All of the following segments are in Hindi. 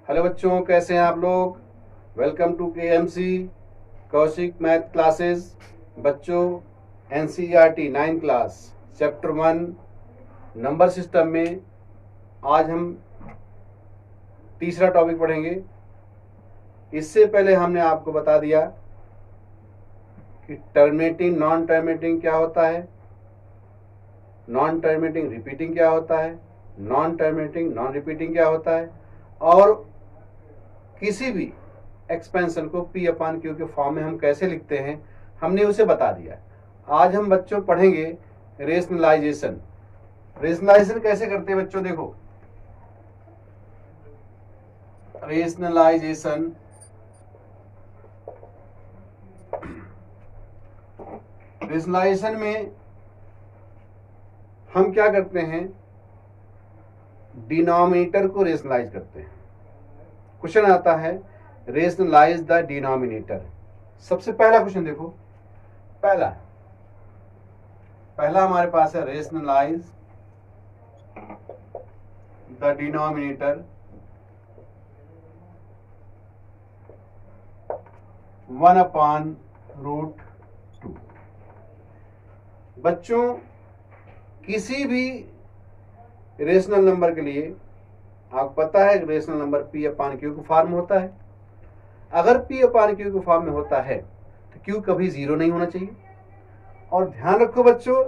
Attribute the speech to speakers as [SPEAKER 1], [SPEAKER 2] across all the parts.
[SPEAKER 1] हेलो बच्चों, कैसे हैं आप लोग। Welcome to KMC Kaushik math classes. बच्चों, NCERT 9 class chapter 1 number system में आज हम तीसरा टॉपिक पढ़ेंगे। इससे पहले हमने आपको बता दिया कि टर्मिनेटिंग नॉन टर्मिनेटिंग क्या होता है, नॉन टर्मिनेटिंग रिपीटिंग क्या होता है, नॉन टर्मिनेटिंग नॉन रिपीटिंग क्या होता है, और किसी भी एक्सपेंशन को P/Q के फॉर्म में हम कैसे लिखते हैं हमने उसे बता दिया। आज हम बच्चों पढ़ेंगे रेशनलाइजेशन। रेशनलाइजेशन कैसे करते हैं बच्चों, देखो रेशनलाइजेशन रेशनलाइजेशन में हम क्या करते हैं, डिनोमिनेटर को रेशनलाइज करते हैं। क्वेश्चन आता है रेशनलाइज द डिनोमिनेटर। सबसे पहला क्वेश्चन देखो, पहला हमारे पास है रेशनलाइज द डिनोमिनेटर 1/√2। बच्चों, किसी भी रेशनल नंबर के लिए आपको पता है रेशनल नंबर P/Q के फॉर्म में होता है। अगर P/Q के फॉर्म में होता है तो Q कभी जीरो नहीं होना चाहिए। और ध्यान रखो बच्चों,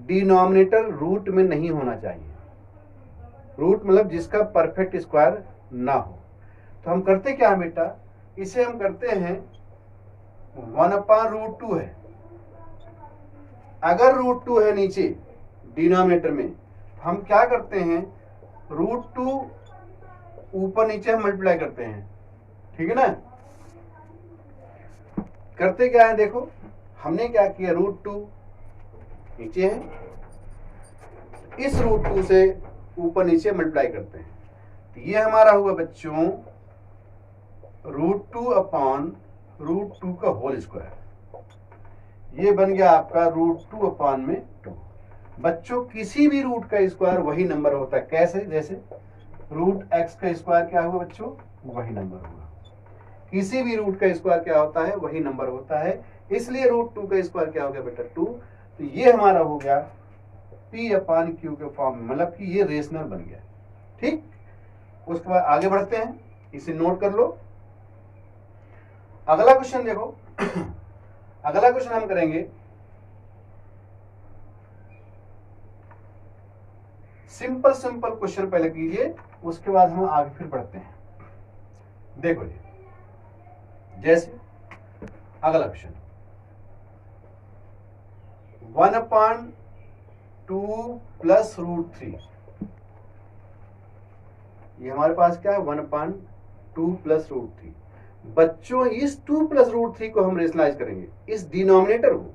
[SPEAKER 1] डिनोमिनेटर रूट में नहीं होना चाहिए। रूट मतलब जिसका परफेक्ट स्क्वायर ना हो। तो हम करते क्या है बेटा, इसे हम करते हैं 1/√2 है। अगर √2 है नीचे डिनोमिनेटर में, हम क्या करते हैं, √2 ऊपर नीचे हम मल्टीप्लाई करते हैं, ठीक है ना। करते क्या है, देखो हमने क्या किया, √2 नीचे है, इस √2 से ऊपर नीचे मल्टीप्लाई करते हैं। तो ये हमारा हुआ बच्चों √2/√2 का होल स्क्वायर। ये बन गया आपका √2/2। बच्चों, किसी भी रूट का स्क्वायर वही नंबर होता है। कैसे, जैसे √x का स्क्वायर क्या हुआ बच्चों, वही नंबर हुआ। किसी भी रूट का स्क्वायर क्या होता है, वही नंबर होता है। इसलिए √2 का स्क्वायर क्या हो गया बेटा, 2। तो ये हमारा हो गया P/Q के फॉर्म में, मतलब कि ये रेशनल बन गया। ठीक, उसके बाद आगे बढ़ते हैं, इसे नोट कर लो। अगला क्वेश्चन देखो अगला क्वेश्चन हम करेंगे सिंपल क्वेश्चन पहले कीजिए, उसके बाद हम आगे फिर बढ़ते हैं। देखो जी, जैसे अगला क्वेश्चन 1/2 + √3। ये हमारे पास क्या है, 1/2 + √3। बच्चों, इस 2 + √3 को हम रेशनलाइज करेंगे, इस डिनोमिनेटर को।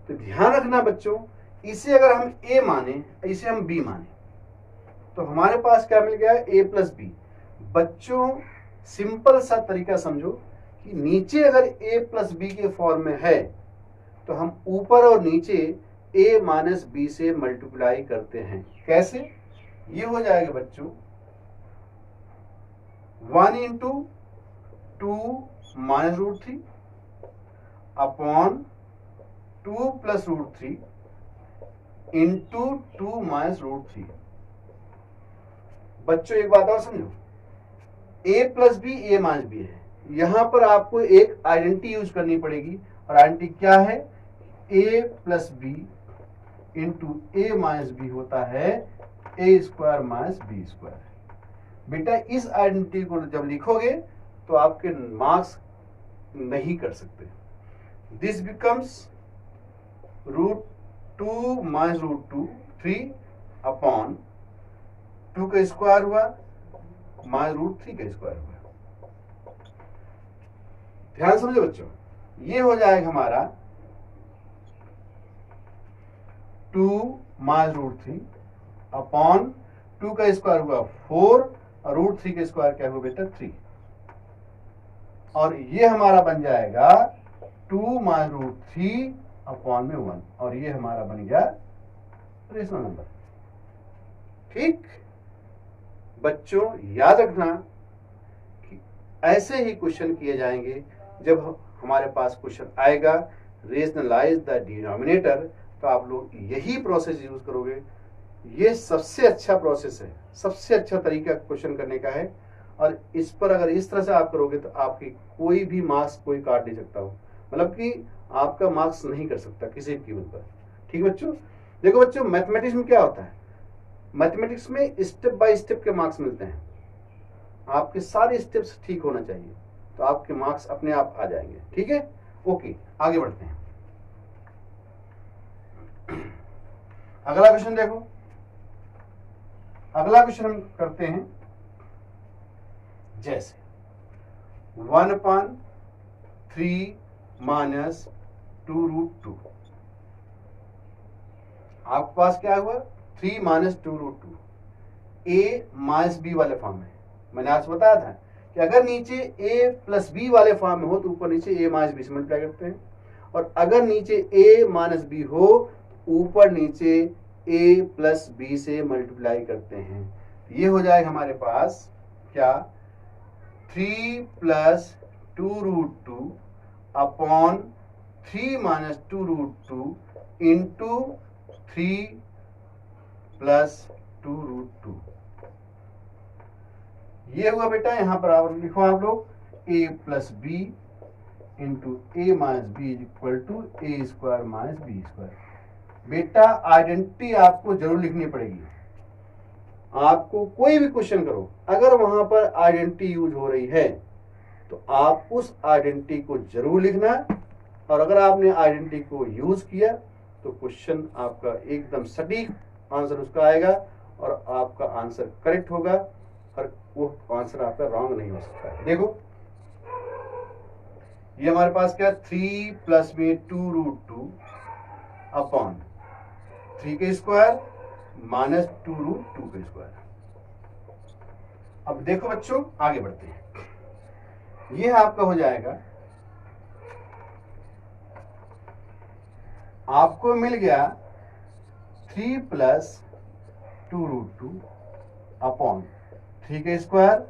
[SPEAKER 1] तो ध्यान रखना बच्चों, इसे अगर हम a माने, इसे हम b माने, तो हमारे पास क्या मिल गया, a + b। बच्चों, सिंपल सा तरीका समझो कि नीचे अगर a + b के फॉर्म में है तो हम ऊपर और नीचे a - b से मल्टीप्लाई करते हैं। कैसे, ये हो जाएगा बच्चों 1 × 2 - √3 अपॉन 2 + √3 इंटू 2 - √3। बच्चों, एक बात और समझो, a + b a - b है। यहां पर आपको एक आइडेंटिटी यूज करनी पड़ेगी, और आइडेंटिटी क्या है, a + b into a - b होता है a² - b²। बेटा, इस आइडेंटिटी को जब लिखोगे तो आपके मार्क्स नहीं कर सकते। दिस बिकम्स √2 - √2 3 अपॉन 2 का स्क्वायर हुआ -√3 का स्क्वायर हुआ। ध्यान समझो बच्चों, ये हो जाएगा हमारा 2 - √3 अपॉन 2 का स्क्वायर हुआ 4 और √3 का स्क्वायर क्या हुआ बेटा, 3। और ये हमारा बन जाएगा 2 - √3 अपॉन में 1, और ये हमारा बन गया रेशनल नंबर। ठीक, बच्चों याद रखना, ऐसे ही क्वेश्चन किए जाएंगे। जब हमारे पास क्वेश्चन आएगा रेशनलाइज द डिनोमिनेटर, तो आप लोग यही प्रोसेस यूज करोगे। ये सबसे अच्छा प्रोसेस है, सबसे अच्छा तरीका क्वेश्चन करने का है। और इस पर अगर इस तरह से आप करोगे तो आपकी कोई भी मार्क्स कोई काट नहीं सकता हो, मतलब कि आपका मार्क्स नहीं कर सकता किसी भी कीमत पर। ठीक है बच्चों। देखो बच्चों, मैथमेटिक्स में क्या होता है, मैथमेटिक्स में स्टेप बाय स्टेप के मार्क्स मिलते हैं। आपके सारे स्टेप्स ठीक होना चाहिए, तो आपके मार्क्स अपने आप आ जाएंगे। ठीक है, ओके, आगे बढ़ते हैं। अगला क्वेश्चन देखो, अगला क्वेश्चन हम करते हैं जैसे 1/3 माइनस 2√2। आपके पास क्या हुआ, 3 माइनस 2√2 ए माइनस बी वाले फॉर्म में। मैंने आपसे बताया था कि अगर नीचे ए प्लस बी वाले फॉर्म में हो तो ऊपर नीचे ए माइनस बी से मल्टीप्लाई करते हैं, और अगर नीचे ए माइनस बी हो ऊपर नीचे ए प्लस बी से मल्टीप्लाई करते हैं। ये हो जाएगा हमारे पास क्या, 3 plus 2√2 upon 3 minus 2√2 into 3 plus 2√2। ये हुआ बेटा, यहां पर आप लिखो आप लोग a plus B into A minus B is equal to A square minus B square. बेटा आइडेंटिटी आपको जरूर लिखनी पड़ेगी। आपको कोई भी क्वेश्चन करो, अगर वहां पर आइडेंटिटी यूज हो रही है तो आप उस आइडेंटिटी को जरूर लिखना, और अगर आपने आइडेंटिटी को यूज किया तो क्वेश्चन आपका एकदम सटीक आंसर उसका आएगा और आपका आंसर करेक्ट होगा, और वो आंसर आपका रॉन्ग नहीं हो सकता है। देखो ये हमारे पास क्या, 3 प्लस में 2√2 अपॉन 3 के स्क्वायर माइनस 2√2 के स्क्वायर। अब देखो बच्चों, आगे बढ़ते हैं। ये आपका हो जाएगा, आपको मिल गया 3 प्लस 2√2 अपॉन 3 के स्क्वायर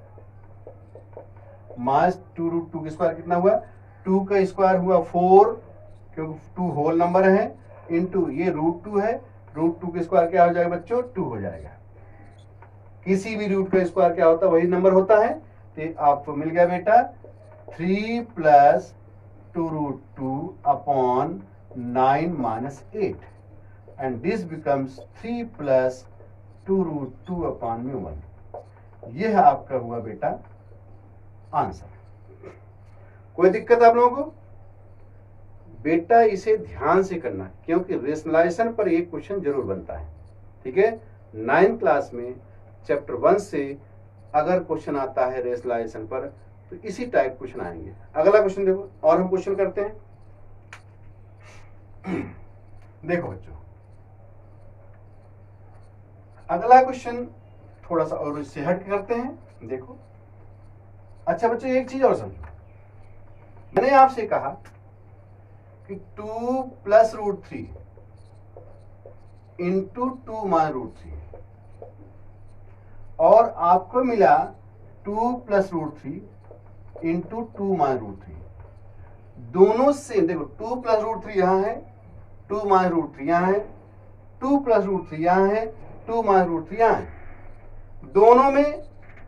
[SPEAKER 1] माइनस 2√2 के स्क्वायर कितना हुआ, 2 का स्क्वायर हुआ 4 क्योंकि 2 होल नंबर है, इंटू ये √2 है, √2 के स्क्वायर क्या हो जाएगा बच्चों, 2 हो जाएगा। किसी भी रूट का स्क्वायर क्या होता है, वही नंबर होता है। तो आपको मिल गया बेटा 3 plus 2√2 upon 9 minus 8, and this becomes 3 plus 2√2 upon में 1। यह आपका हुआ बेटा आंसर। कोई दिक्कत आप लोगों को? बेटा इसे ध्यान से करना, क्योंकि रेशनलाइजेशन पर एक क्वेश्चन जरूर बनता है। ठीक है, 9th क्लास में चैप्टर 1 से अगर क्वेश्चन आता है रेशनलाइजेशन पर तो इसी टाइप क्वेश्चन आएंगे। अगला क्वेश्चन देखो, और हम क्वेश्चन करते हैं। देखो बच्चों, अगला क्वेश्चन थोड़ा सा और इससे हट करते हैं। देखो, अच्छा बच्चों एक चीज और समझो, मैंने आपसे कहा कि 2 प्लस √3 इंटू 2 माइनस √3, और आपको मिला 2 प्लस √3 इंटू 2 माइनस √3। दोनों से देखो, 2 प्लस √3 यहां है, 2 माइनस √3 यहां है, 2 प्लस √3 यहां है, 2 माइनस √3 यहां है। दोनों में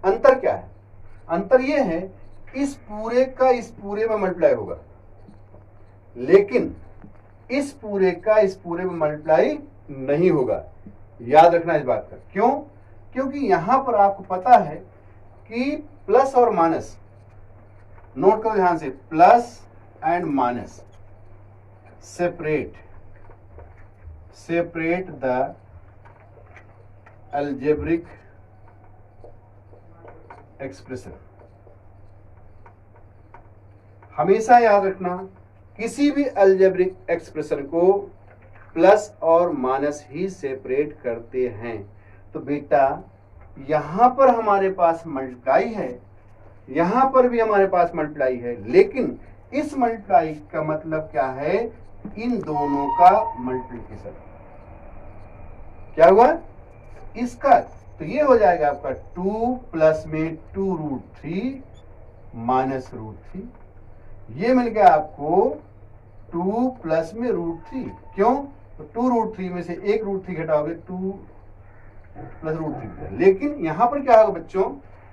[SPEAKER 1] अंतर क्या है? अंतर यह है इस पूरे का इस पूरे में मल्टीप्लाई होगा, लेकिन इस पूरे का इस पूरे में मल्टीप्लाई नहीं होगा। याद रखना इस बात का। क्यों? क्योंकि यहां पर आपको पता है कि प्लस और माइनस, नोट करो ध्यान से, plus and minus separate the algebraic expression. हमेशा याद रखना, किसी भी अलजेब्रिक एक्सप्रेशन को प्लस और माइनस ही सेपरेट करते हैं। तो बेटा यहां पर हमारे पास मल्टीप्लाई है, यहां पर भी हमारे पास मल्टीप्लाई है, लेकिन इस मल्टीप्लाई का मतलब क्या है, इन दोनों का मल्टीप्लिकेशन। क्या हुआ इसका? तो ये हो जाएगा आपका 2 प्लस में 2√3 माइनस √3। ये मिल गया आपको 2 प्लस में √3। क्यों? तो 2 √3 में से एक √3 घटाओगे 2 प्लस √3। लेकिन यहां पर क्या होगा बच्चों,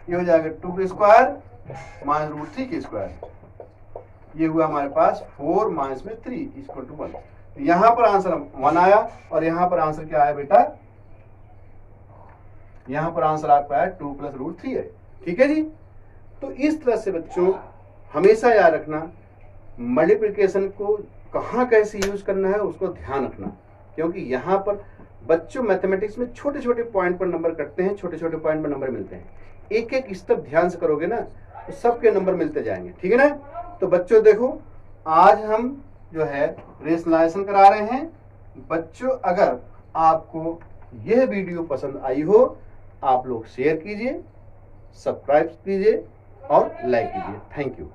[SPEAKER 1] ये हो जाएगा 2 का स्क्वायर माइनस √3 के स्क्वायर। ये हुआ हमारे पास 4 माइनस में 3 इक्वल टू 1। यहां पर आंसर 1 आया और यहां पर आंसर क्या आया बेटा, यहां पर आंसर आपका आया 2 प्लस √3 है। ठीक है जी। तो इस तरह से बच्चों हमेशा याद रखना, मल्टीप्लिकेशन को कहाँ कैसे यूज करना है उसको ध्यान रखना, क्योंकि यहाँ पर बच्चों मैथमेटिक्स में छोटे छोटे पॉइंट पर नंबर कटते हैं, छोटे छोटे पॉइंट पर नंबर मिलते हैं। एक एक स्टेप ध्यान से करोगे ना तो सबके नंबर मिलते जाएंगे। ठीक है ना। तो बच्चों देखो, आज हम जो है रेशनलाइजेशन करा रहे हैं। बच्चों अगर आपको यह वीडियो पसंद आई हो, आप लोग शेयर कीजिए, सब्सक्राइब कीजिए और लाइक कीजिए। Thank you.